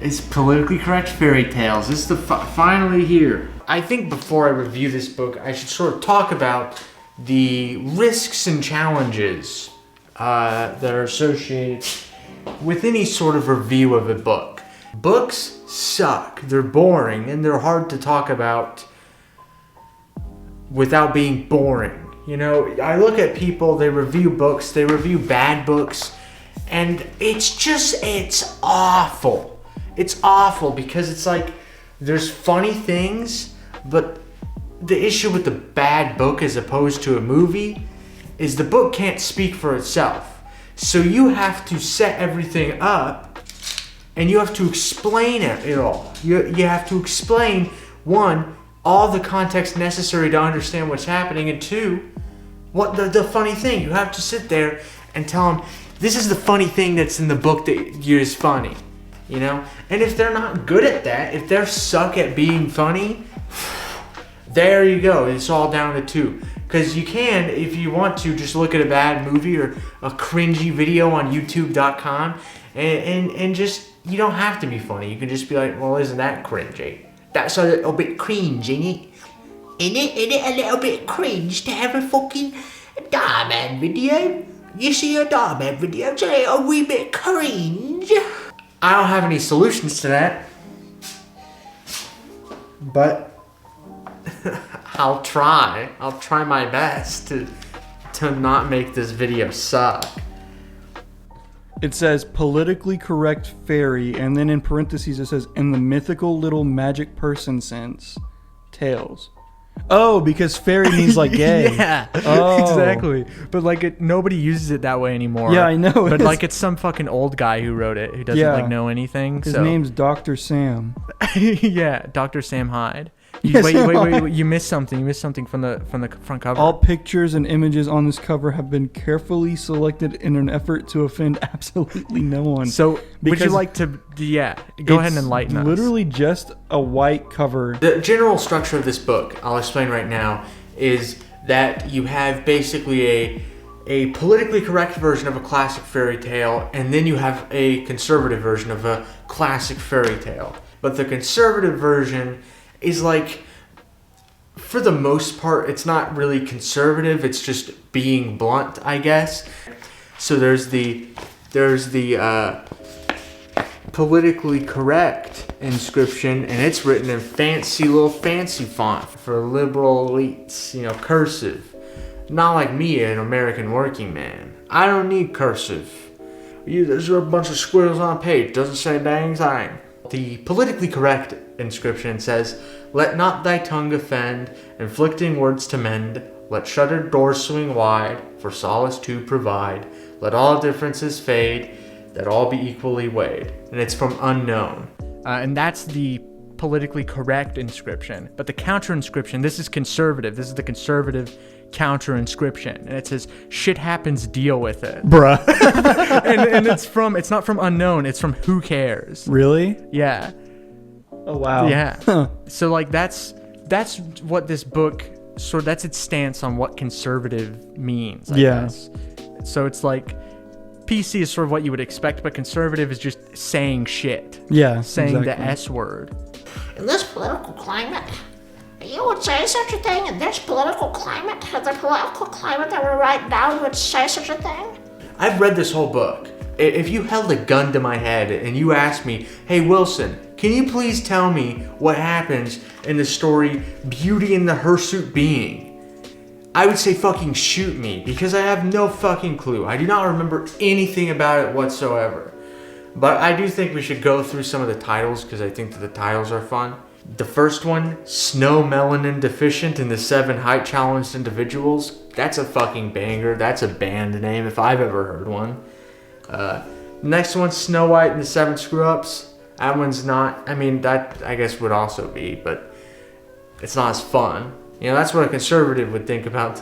It's politically correct fairy tales. It's the finally here. I think before I review this book, I should sort of talk about the risks and challenges that are associated with any sort of review of a book. Books suck. They're boring and they're hard to talk about without being boring. You know, I look at people, they review books, they review bad books, and it's awful. It's awful because it's like there's funny things, but the issue with the bad book as opposed to a movie is the book can't speak for itself. So you have to set everything up and you have to explain it all. You have to explain, one, all the context necessary to understand what's happening, and two, what the funny thing. You have to sit there and tell them, this is the funny thing that's in the book that is funny, you know? And if they're not good at that, if they're suck at being funny, there you go. It's all down to two. Because you can, if you want to, just look at a bad movie or a cringy video on youtube.com and just, you don't have to be funny. You can just be like, well, isn't that cringy? That's a little bit cringe, innit? Isn't it a little bit cringe to have a fucking Darman video? You see a Darman video, it's a little wee bit cringe. I don't have any solutions to that. But I'll try my best to not make this video suck. It says politically correct fairy, and then in parentheses it says in the mythical little magic person sense, tales. Oh, because fairy means like gay. Yeah, oh. Exactly. But like nobody uses it that way anymore. Yeah, I know. But like it's some fucking old guy who wrote it who doesn't like know anything. His name's Dr. Sam. Yeah, Dr. Sam Hyde. Wait, you missed something. You missed something from the front cover. All pictures and images on this cover have been carefully selected in an effort to offend absolutely no one. So, would you like to, go ahead and enlighten us. Literally just a white cover. The general structure of this book, I'll explain right now, is that you have basically a politically correct version of a classic fairy tale, and then you have a conservative version of a classic fairy tale. But the conservative version is like, for the most part, it's not really conservative. It's just being blunt, I guess. So there's the politically correct inscription, and it's written in fancy font for liberal elites, cursive. Not like me, an American working man. I don't need cursive. There's a bunch of squiggles on a page. Doesn't say a dang thing. The politically correct inscription says, "Let not thy tongue offend, inflicting words to mend. Let shuttered doors swing wide, for solace to provide. Let all differences fade, that all be equally weighed." And it's from Unknown. And that's the politically correct inscription. But the counter inscription, this is conservative. This is the conservative counter inscription. And it says, "Shit happens, deal with it." Bruh. and it's not from Unknown, it's from Who Cares. Really? Yeah. Oh, wow. Yeah. Huh. So like that's what this book that's its stance on what conservative means, I guess. So it's like PC is sort of what you would expect, but conservative is just saying shit. Yeah. Saying exactly. the S word. In this political climate, you would say such a thing in this political climate? The political climate that we're right now, you would say such a thing? I've read this whole book. If you held a gun to my head and you asked me, "Hey Wilson, can you please tell me what happens in the story Beauty and the Hirsute Being?" I would say fucking shoot me, because I have no fucking clue. I do not remember anything about it whatsoever. But I do think we should go through some of the titles, because I think that the titles are fun. The first one, Snow Melanin Deficient and the 7 Height Challenged Individuals. That's a fucking banger. That's a band name if I've ever heard one. Next one, Snow White and the 7 Screw-Ups. That one's not, that I guess would also be, but it's not as fun. That's what a conservative would think about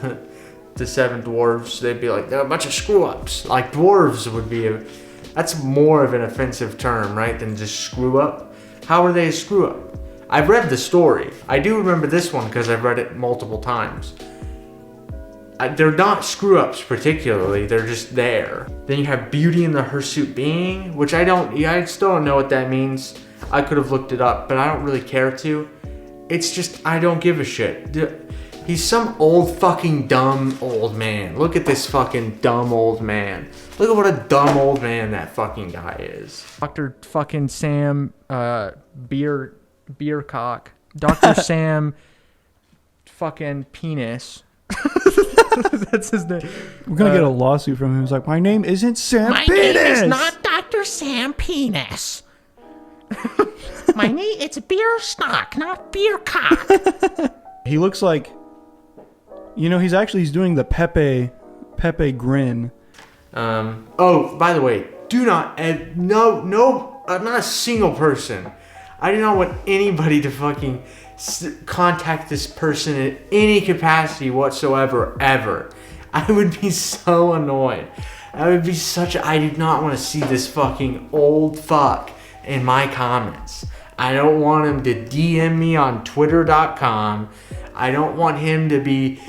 the 7 dwarves. They'd be like, they're a bunch of screw-ups. Like dwarves would be that's more of an offensive term, right, than just screw-up. How are they a screw-up? I've read the story. I do remember this one because I've read it multiple times. They're not screw-ups particularly, they're just there. Then you have Beauty and the Hirsute Being, which I still don't know what that means. I could have looked it up, but I don't really care to. It's just, I don't give a shit. He's some old fucking dumb old man. Look at this fucking dumb old man. Look at what a dumb old man that fucking guy is. Dr. fucking Sam, beer cock. Dr. Sam fucking penis. That's his name. We're gonna get a lawsuit from him. He's like, my name isn't Sam My Penis. name is not Dr. Sam Penis. My name, it's beer stock, not beer cock. He looks like, he's doing the Pepe grin. Oh, by the way, do not, no, not a single person. I do not want anybody to fucking contact this person in any capacity whatsoever, ever. I would be so annoyed. I do not want to see this fucking old fuck in my comments. I don't want him to DM me on twitter.com. I don't want him to be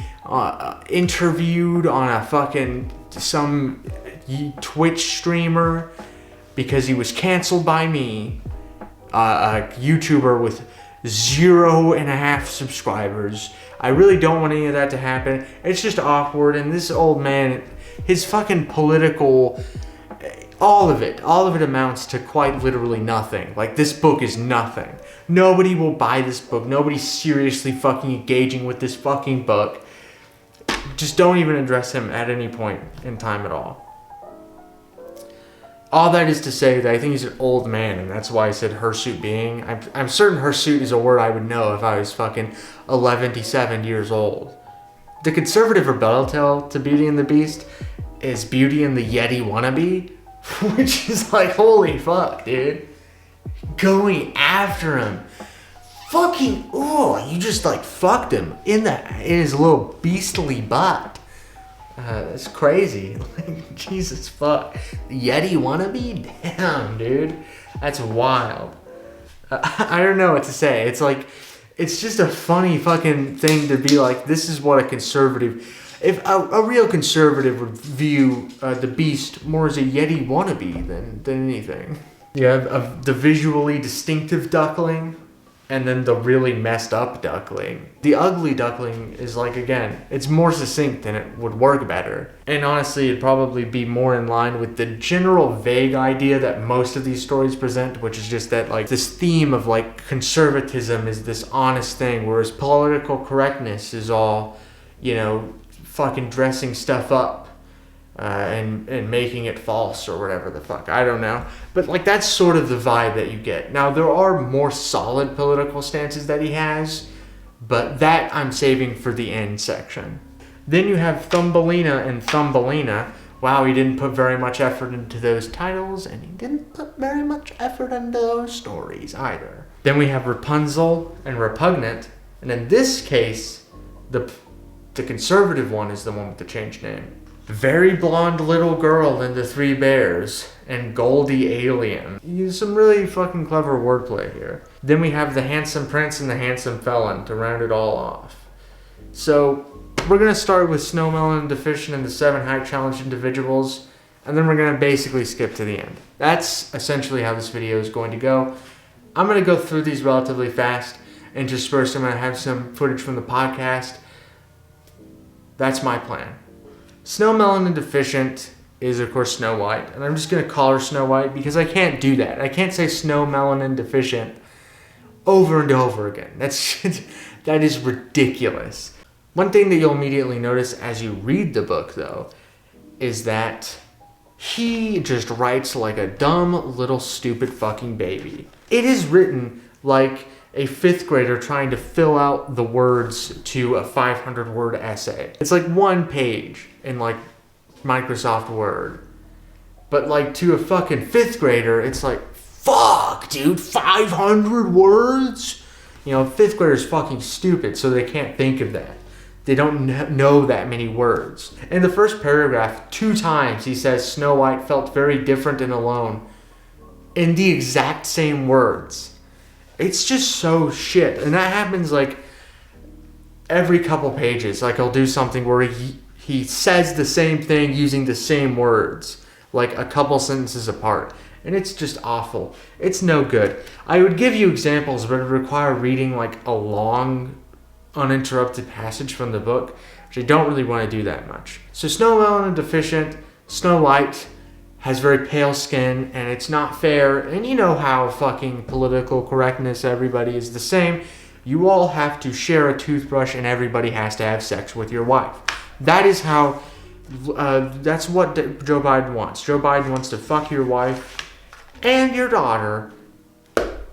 interviewed on a fucking some Twitch streamer because he was canceled by me, a YouTuber with 0.5 subscribers. I really don't want any of that to happen. It's just awkward, and this old man, his fucking political, all of it amounts to quite literally nothing. Like, this book is nothing. Nobody will buy this book. Nobody's seriously fucking engaging with this fucking book. Just don't even address him at any point in time at all. All that is to say that I think he's an old man, and that's why I said hirsute being. I'm certain hirsute is a word I would know if I was fucking 11-7 years old. The conservative rebuttal tale to Beauty and the Beast is Beauty and the Yeti wannabe, which is like, holy fuck, dude. Going after him. Fucking, you just like fucked him in his little beastly butt. That's crazy. Like, Jesus fuck. The Yeti wannabe? Damn, dude. That's wild. I don't know what to say. It's like, it's just a funny fucking thing to be like, this is what a conservative, if a real conservative would view the Beast more as a Yeti wannabe than anything. You have the visually distinctive duckling, and then the really messed up duckling. The ugly duckling is like, again, it's more succinct and it would work better. And honestly, it'd probably be more in line with the general vague idea that most of these stories present, which is just that like this theme of like conservatism is this honest thing, whereas political correctness is all, fucking dressing stuff up. And making it false or whatever the fuck. I don't know. But like that's sort of the vibe that you get. Now there are more solid political stances that he has, but that I'm saving for the end section. Then you have Thumbelina and Thumbelina. Wow, he didn't put very much effort into those titles, and he didn't put very much effort into those stories either. Then we have Rapunzel and Repugnant, and in this case, the conservative one is the one with the changed name. Very Blonde Little Girl and the Three Bears, and Goldie Alien. Use some really fucking clever wordplay here. Then we have the Handsome Prince and the Handsome Felon to round it all off. So we're going to start with Snowmelon Deficient and the 7 Height Challenge individuals, and then we're going to basically skip to the end. That's essentially how this video is going to go. I'm going to go through these relatively fast. Interspersed, I'm going to have some footage from the podcast. That's my plan. Snowmelon and Deficient is, of course, Snow White. And I'm just going to call her Snow White because I can't do that. I can't say Snowmelon and Deficient over and over again. That is ridiculous. One thing that you'll immediately notice as you read the book, though, is that he just writes like a dumb, little, stupid fucking baby. It is written like a 5th grader trying to fill out the words to a 500-word essay. It's like one page in like Microsoft Word. But like to a fucking 5th grader, it's like, fuck, dude, 500 words? 5th graders fucking stupid, so they can't think of that. They don't know that many words. In the first paragraph, 2 times he says Snow White felt very different and alone in the exact same words. It's just so shit. And that happens like every couple pages. Like he'll do something where he says the same thing using the same words, like a couple sentences apart. and it's just awful. It's no good. I would give you examples, but it would require reading like a long, uninterrupted passage from the book, which I don't really want to do that much. So snow melanin deficient, Snow White has very pale skin, and it's not fair. And you know how fucking political correctness, everybody is the same. You all have to share a toothbrush, and everybody has to have sex with your wife. That is how, that's what Joe Biden wants. Joe Biden wants to fuck your wife and your daughter,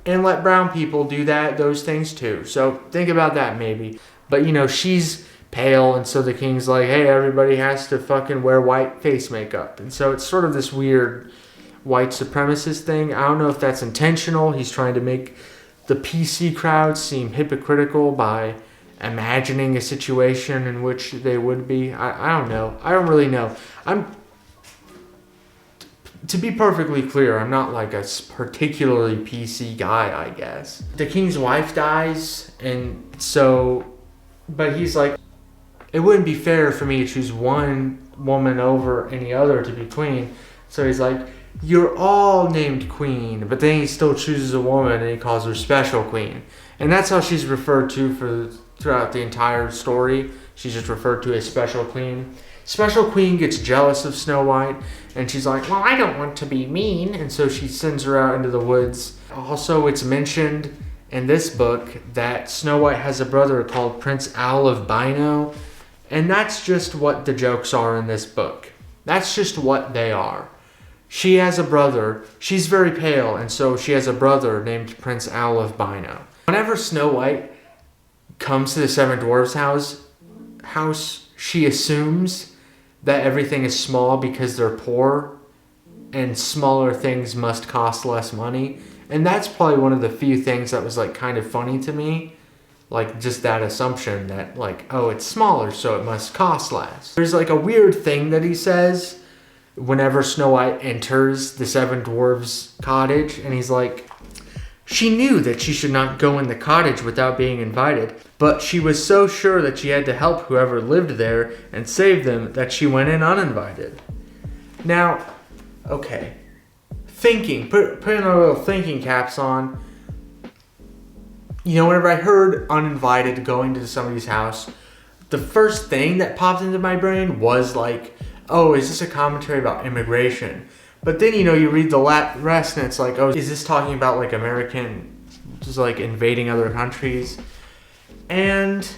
and let brown people do those things too. So think about that maybe. But you know, she's pale, and so the king's like, hey, everybody has to fucking wear white face makeup. And so it's sort of this weird white supremacist thing. I don't know if that's intentional. He's trying to make the PC crowd seem hypocritical by imagining a situation in which they would be. I don't know. I don't really know. To be perfectly clear, I'm not like a particularly PC guy, I guess. The king's wife dies, and so, but he's like, it wouldn't be fair for me to choose one woman over any other to be queen. So he's like, you're all named queen, but then he still chooses a woman and he calls her special queen. And that's how she's referred to throughout the entire story. She's just referred to as special queen. Special queen gets jealous of Snow White, and she's like, well, I don't want to be mean. And so she sends her out into the woods. Also, it's mentioned in this book that Snow White has a brother called Prince Owl of Bino. And that's just what the jokes are in this book. That's just what they are. She has a brother. She's very pale, and so she has a brother named Prince Owl of Bino. Whenever Snow White comes to the Seven Dwarfs' house, she assumes that everything is small because they're poor, and smaller things must cost less money. And that's probably one of the few things that was like kind of funny to me. Like, just that assumption that, like, oh, it's smaller, so it must cost less. There's, like, a weird thing that he says whenever Snow White enters the Seven Dwarfs' cottage, and he's like, she knew that she should not go in the cottage without being invited, but she was so sure that she had to help whoever lived there and save them that she went in uninvited. Now, okay, putting our little thinking caps on. You know, whenever I heard uninvited going to somebody's house, the first thing that popped into my brain was like, oh, is this a commentary about immigration? But then, you know, you read the rest and it's like, oh, is this talking about like American, just like invading other countries? And,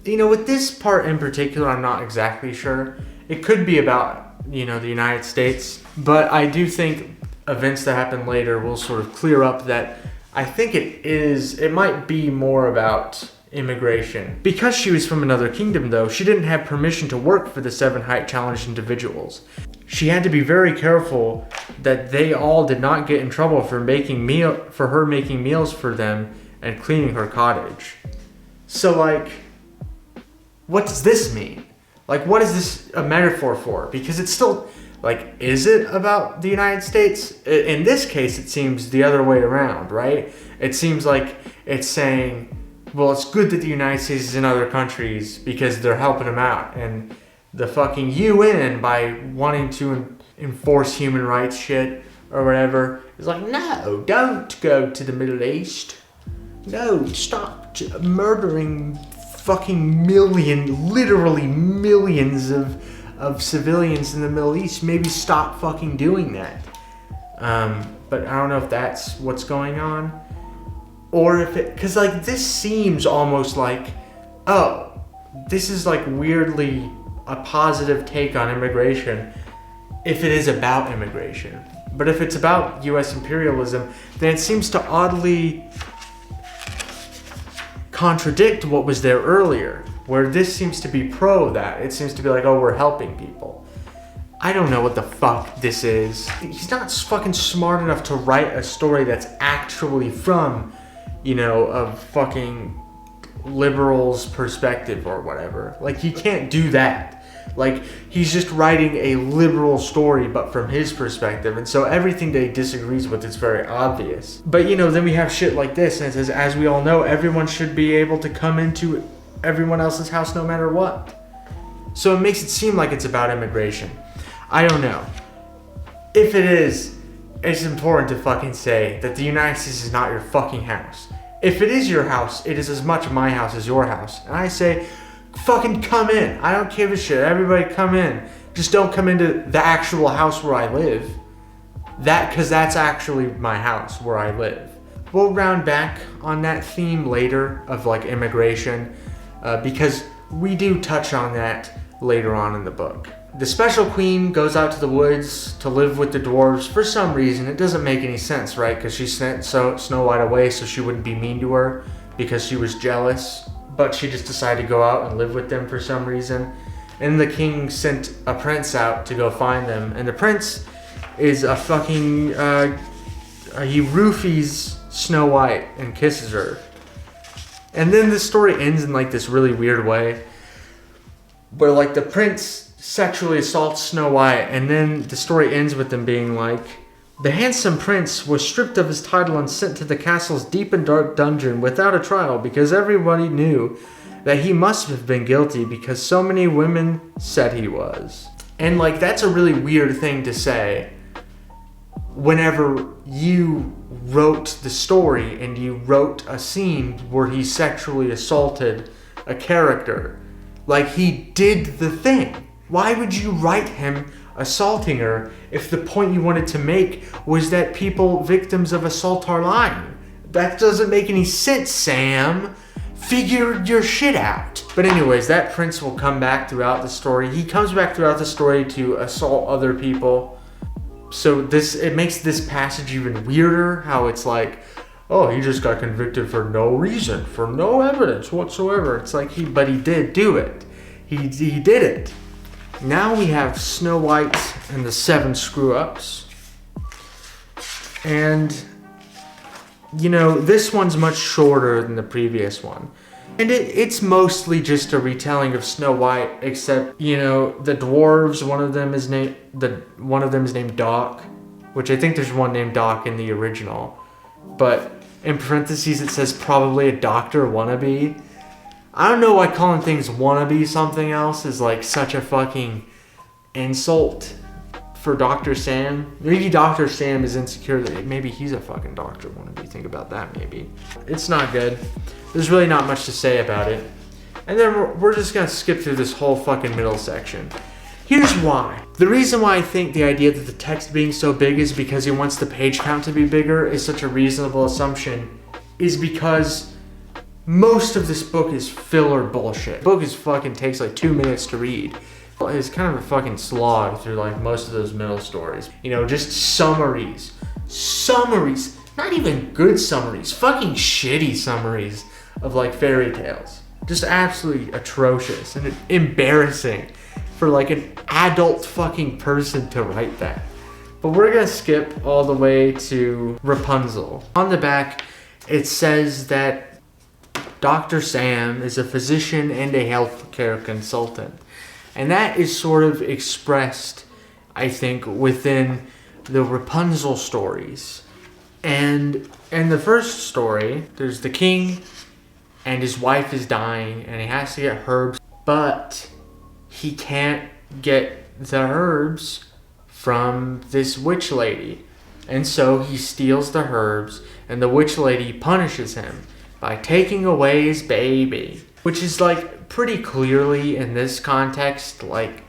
you know, with this part in particular, I'm not exactly sure. It could be about, you know, the United States, but I do think events that happen later will sort of clear up that I think it might be more about immigration. Because she was from another kingdom though, she didn't have permission to work for the 7 height challenged individuals. She had to be very careful that they all did not get in trouble for her making meals for them and cleaning her cottage. So like, what does this mean? Like, what is this a metaphor for? Because it's still, like, is it about the United States? In this case, it seems the other way around, right? It seems like it's saying, well, it's good that the United States is in other countries because they're helping them out. And the fucking UN, by wanting to enforce human rights shit or whatever, is like, no, don't go to the Middle East. No, stop murdering fucking literally millions of civilians in the Middle East. Maybe stop fucking doing that. But I don't know if that's what's going on. Or if it, cause like this seems almost like, oh, this is like weirdly a positive take on immigration if it is about immigration. But if it's about US imperialism, then it seems to oddly contradict what was there earlier, where this seems to be pro that. It seems to be like, oh, we're helping people. I don't know what the fuck this is. He's not fucking smart enough to write a story that's actually from, you know, a fucking liberal's perspective or whatever. Like, he can't do that. Like, he's just writing a liberal story, but from his perspective. And so everything that he disagrees with is very obvious. But, you know, then we have shit like this, and it says, as we all know, everyone should be able to come into everyone else's house no matter what. So it makes it seem like it's about immigration. I don't know. If it is, it's important to fucking say that the United States is not your fucking house. If it is your house, it is as much my house as your house. And I say, fucking come in. I don't give a shit. Everybody come in. Just don't come into the actual house where I live. Because that's actually my house where I live. We'll round back on that theme later of like immigration, because we do touch on that later on in the book. The special queen goes out to the woods to live with the dwarves for some reason. It doesn't make any sense, right? Because she sent Snow White away so she wouldn't be mean to her because she was jealous. But she just decided to go out and live with them for some reason. And the king sent a prince out to go find them. And the prince is a fucking... he roofies Snow White and kisses her. And then the story ends in like this really weird way. Where like the prince sexually assaults Snow White, and then the story ends with them being like, the handsome prince was stripped of his title and sent to the castle's deep and dark dungeon without a trial because everybody knew that he must have been guilty because so many women said he was. And like, that's a really weird thing to say whenever you wrote the story and you wrote a scene where he sexually assaulted a character. Like, he did the thing. Why would you write him assaulting her if the point you wanted to make was that people victims of assault are lying? That doesn't make any sense, Sam. Figure your shit out. But anyways, that prince will come back throughout the story. He comes back throughout the story to assault other people. So it makes this passage even weirder, how it's like, oh, he just got convicted for no reason, for no evidence whatsoever. It's like, but he did do it. He did it. Now we have Snow White and the 7 Screw-Ups. And, you know, this one's much shorter than the previous one. And it's mostly just a retelling of Snow White, except, you know, the dwarves, one of them is named Doc, which I think there's one named Doc in the original. But in parentheses it says probably a doctor wannabe. I don't know why calling things wannabe something else is like such a fucking insult for Dr. Sam. Maybe Dr. Sam is insecure that maybe he's a fucking doctor wannabe. Think about that, maybe. It's not good. There's really not much to say about it. And then we're just gonna skip through this whole fucking middle section. Here's why. The reason why I think the idea that the text being so big is because he wants the page count to be bigger is such a reasonable assumption, is because most of this book is filler bullshit. The book takes like 2 minutes to read. It's kind of a fucking slog through like most of those middle stories. You know, just summaries. Summaries. Not even good summaries. Fucking shitty summaries of like fairy tales. Just absolutely atrocious and embarrassing for like an adult fucking person to write that. But we're gonna skip all the way to Rapunzel. On the back, it says that Dr. Sam is a physician and a healthcare consultant. And that is sort of expressed, I think, within the Rapunzel stories. And in the first story, there's the king and his wife is dying and he has to get herbs, but he can't get the herbs from this witch lady. And so he steals the herbs and the witch lady punishes him by taking away his baby, which is like pretty clearly in this context like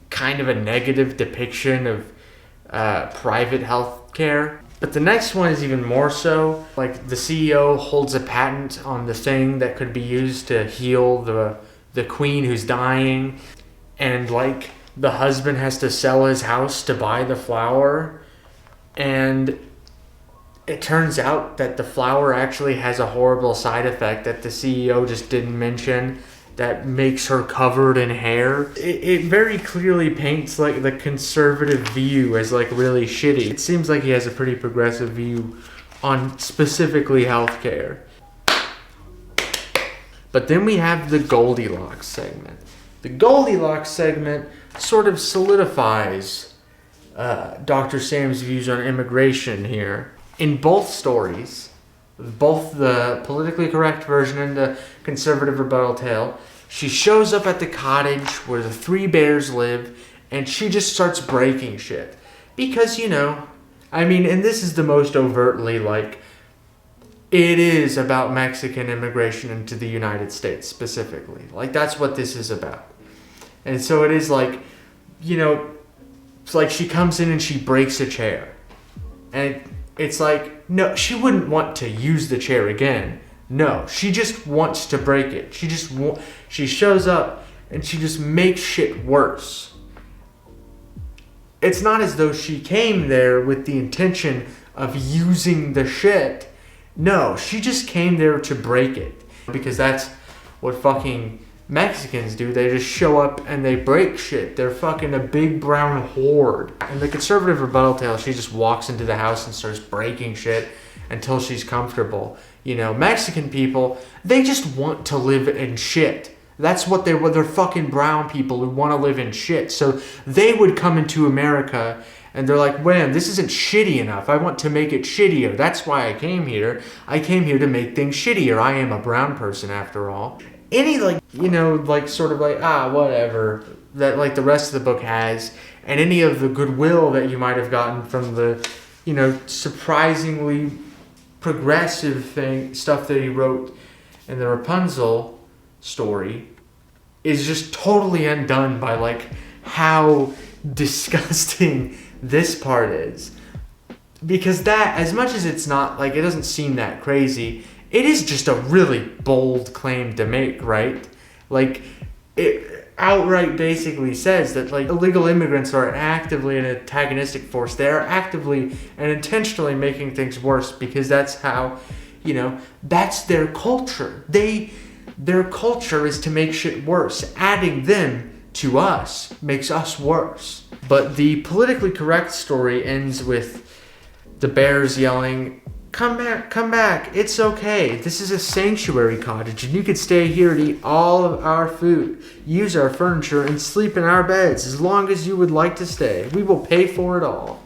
kind of a negative depiction of private health care. But the next one is even more so. Like the CEO holds a patent on the thing that could be used to heal the queen who's dying, and like the husband has to sell his house to buy the flower, and it turns out that the flower actually has a horrible side effect that the CEO just didn't mention that makes her covered in hair. It very clearly paints like the conservative view as like really shitty. It seems like he has a pretty progressive view on specifically healthcare. But then we have the Goldilocks segment. The Goldilocks segment sort of solidifies Dr. Sam's views on immigration here. In both stories, both the politically correct version and the conservative rebuttal tale, she shows up at the cottage where the 3 bears live and she just starts breaking shit. Because, you know, I mean, and this is the most overtly, like, it is about Mexican immigration into the United States specifically. Like, that's what this is about. And so it is like, you know, it's like she comes in and she breaks a chair. And it's like, no, she wouldn't want to use the chair again. No, she just wants to break it. She shows up and she just makes shit worse. It's not as though she came there with the intention of using the shit. No, she just came there to break it. Because that's what fucking Mexicans do. They just show up and they break shit. They're fucking a big brown horde. And the conservative rebuttal tale, she just walks into the house and starts breaking shit until she's comfortable. You know, Mexican people, they just want to live in shit. That's what they're fucking brown people who want to live in shit. So they would come into America and they're like, man, this isn't shitty enough. I want to make it shittier. That's why I came here. I came here to make things shittier. I am a brown person after all. Any, like, you know, like, sort of like, whatever, that, like, the rest of the book has, and any of the goodwill that you might have gotten from the, you know, surprisingly progressive stuff that he wrote in the Rapunzel story is just totally undone by, like, how disgusting this part is. Because that, as much as it's not, like, it doesn't seem that crazy, it is just a really bold claim to make, right? Like, it outright basically says that, like, illegal immigrants are actively an antagonistic force. They are actively and intentionally making things worse because that's how, you know, that's their culture. Their culture is to make shit worse. Adding them to us makes us worse. But the politically correct story ends with the bears yelling, come back, it's okay. This is a sanctuary cottage and you could stay here and eat all of our food, use our furniture, and sleep in our beds as long as you would like to stay. We will pay for it all.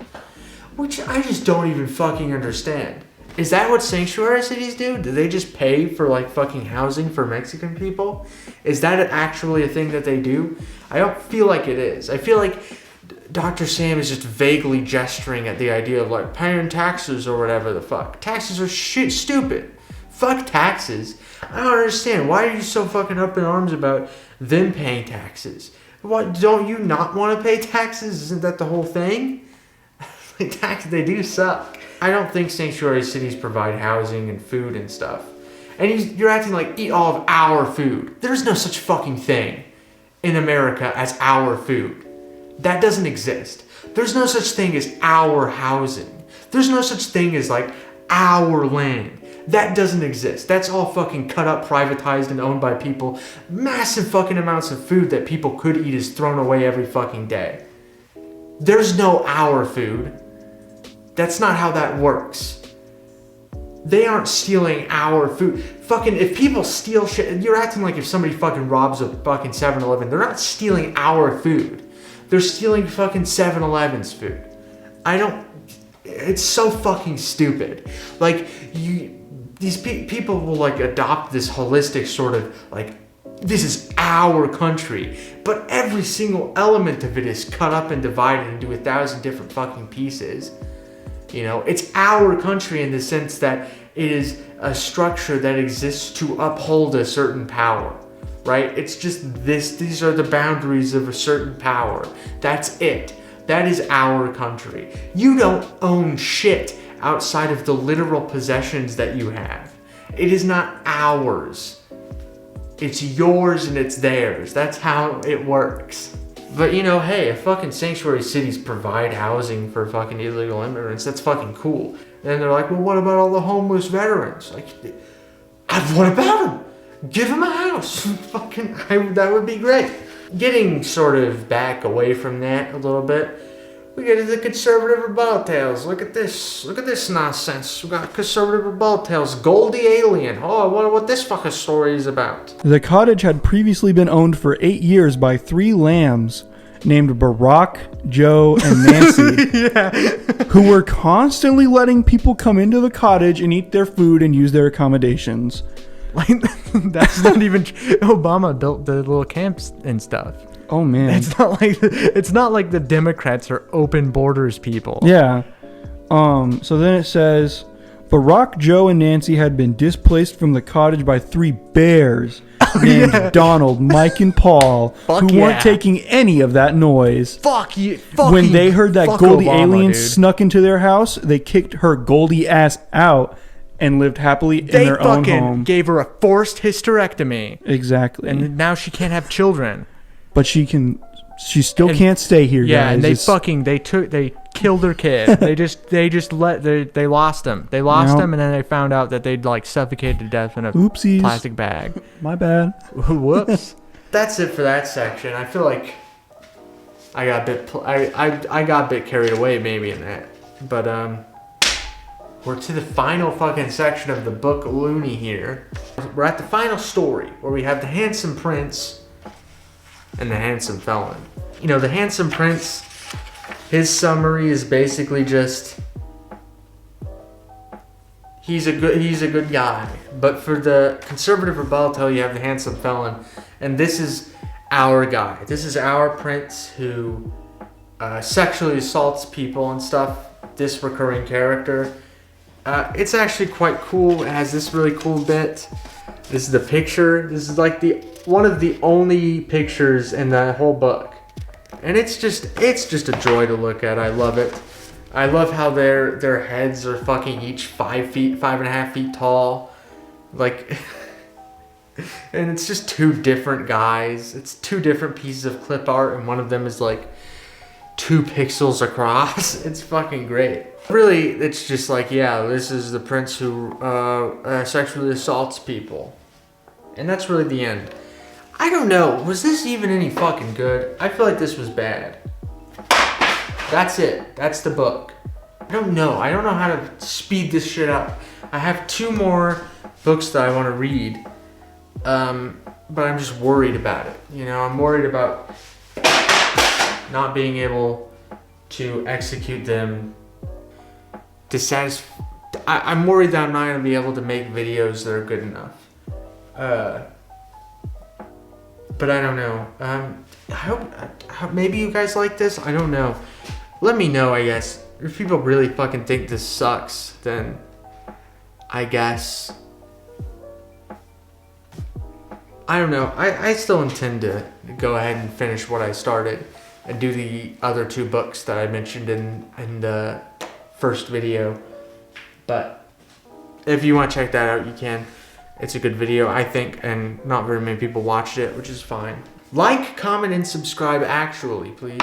Which I just don't even fucking understand. Is that what sanctuary cities do? Do they just pay for, like, fucking housing for Mexican people? Is that actually a thing that they do? I don't feel like it is. I feel like Dr. Sam is just vaguely gesturing at the idea of, like, paying taxes or whatever the fuck. Taxes are stupid. Fuck taxes. I don't understand. Why are you so fucking up in arms about them paying taxes? What, don't you not want to pay taxes? Isn't that the whole thing? Like, taxes, they do suck. I don't think sanctuary cities provide housing and food and stuff. And you're acting like, eat all of our food. There's no such fucking thing in America as our food. That doesn't exist. There's no such thing as our housing. There's no such thing as, like, our land. That doesn't exist. That's all fucking cut up, privatized, and owned by people. Massive fucking amounts of food that people could eat is thrown away every fucking day. There's no our food. That's not how that works. They aren't stealing our food. Fucking, if people steal shit, you're acting like if somebody fucking robs a fucking 7-Eleven, they're not stealing our food. They're stealing fucking 7-Eleven's food. It's so fucking stupid. Like, these people will, like, adopt this holistic sort of, like, this is our country. But every single element of it is cut up and divided into 1,000 different fucking pieces. You know, it's our country in the sense that it is a structure that exists to uphold a certain power, right? It's just these are the boundaries of a certain power. That's it. That is our country. You don't own shit outside of the literal possessions that you have. It is not ours. It's yours and it's theirs. That's how it works. But, you know, hey, if fucking sanctuary cities provide housing for fucking illegal immigrants, that's fucking cool. And they're like, well, what about all the homeless veterans? Like, what about them? Give them a house. That would be great. Getting sort of back away from that a little bit, we get to the conservative rebuttal tales. Look at this. Look at this nonsense. We got conservative rebuttal tales. Goldie Alien. Oh, I wonder what this fucking story is about. The cottage had previously been owned for 8 years by 3 lambs named Barack, Joe, and Nancy, who were constantly letting people come into the cottage and eat their food and use their accommodations. Like, that's not even Obama built the little camps and stuff. Oh man, it's not like the Democrats are open borders people. Yeah, So then it says, Barack, Joe, and Nancy had been displaced from the cottage by 3 bears named Donald, Mike, and Paul, who weren't taking any of that noise. Fuck you. When they heard that Goldie Obama, alien dude. snuck into their house, they kicked her Goldie ass out and lived happily in their own home. Gave her a forced hysterectomy. Exactly. And now she can't have children. But she still can't stay here, Yeah, guys. and they killed her kid. they lost him. They lost him, and then they found out that they'd like suffocated to death in a Oopsies. plastic bag. My bad. Whoops. That's it for that section. I feel like I got a bit I got a bit carried away maybe in that. But we're to the final fucking section of the book Looney here. We're at the final story where we have the handsome prince and the handsome felon. You know, the handsome prince, his summary is basically just he's a good guy. But for the conservative rebuttal, you have the handsome felon, and this is our guy. This is our prince who sexually assaults people and stuff. This recurring character. It's actually quite cool. It has this really cool bit. This is the picture. This is like one of the only pictures in the whole book. And it's just a joy to look at. I love it. I love how their heads are fucking each 5.5 feet tall. Like, and it's just 2 different guys. It's 2 different pieces of clip art, and one of them is like 2 pixels across. It's fucking great. Really, it's just like, yeah, this is the prince who sexually assaults people. And that's really the end. I don't know. Was this even any fucking good? I feel like this was bad. That's it. That's the book. I don't know. I don't know how to speed this shit up. I have 2 more books that I want to read. But I'm just worried about it. You know, I'm worried about not being able to execute them to satisfy. I'm worried that I'm not going to be able to make videos that are good enough. But I don't know. I hope maybe you guys like this. I don't know. Let me know, I guess. If people really fucking think this sucks, then I guess I don't know. I still intend to go ahead and finish what I started and do the other 2 books that I mentioned in the first video. But if you want to check that out, you can. It's a good video, I think, and not very many people watched it, which is fine. Like, comment, and subscribe, actually, please.